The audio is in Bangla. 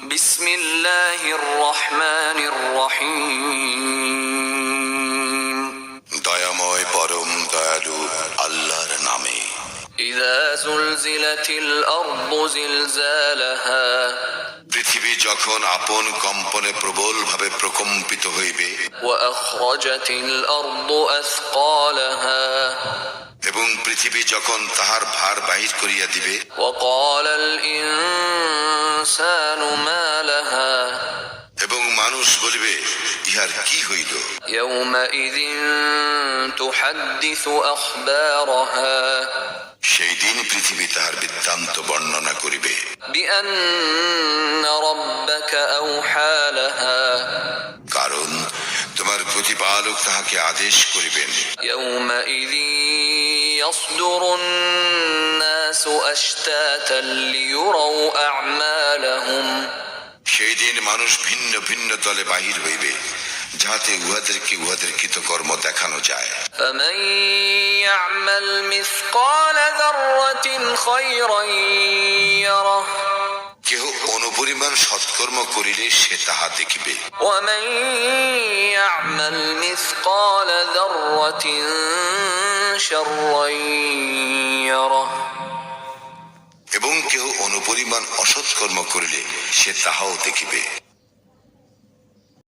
বিসমিল্লাহির রহমানির রহিম। দয়াময় পরম দয়ালু আল্লাহর নামে। ইযা যুলজিলাতিল আরদু জিলজালাহা, পৃথিবী যখন আপন কম্পনে প্রবলভাবে প্রকম্পিত হইবে, ওয়া আখরাজাতিল আরদু আসকালাহা, এবং পৃথিবী যখন তাহার ভার বাহির করিয়া দিবে, ওয়া ক্বালাল ইনসানু মা লাহা, এবং মানুষ বলিবে ইহার কি হইল। ইয়াওমাইযিন তুহাদ্দিসু আখবারাহা, সেই দিন পৃথিবী তাহার বৃত্তান্ত বর্ণনা করিবে। বিআন্না রাব্বাকা আওহা লাহা, কারণ তোমার প্রতিপালক তাহাকে আদেশ করিবেন। ইয়াওমাইযিন ইয়াসদুরুন নাসু আশতাতান লিয়ুরাউ আ'মালাহুম, সেই দিন মানুষ ভিন্ন ভিন্ন দলে বাহির হইবে, যাহাতে উহাদেরকে উহাদের কৃতকর্ম দেখানো যায়। ফামান ইয়া'মাল মিসকালা যাররাতিন খায়রান ইয়ারাহ, কেহ অনুপরিমাণ সৎকর্ম করিলে সে তাহা দেখিবে, ওয়ামান ইয়া'মাল মিসকালা যাররাতিন শাররান ইয়ারাহ, এবং কেহ অনুপরিমাণ অসৎকর্ম করিলে সে তাহাও দেখিবে।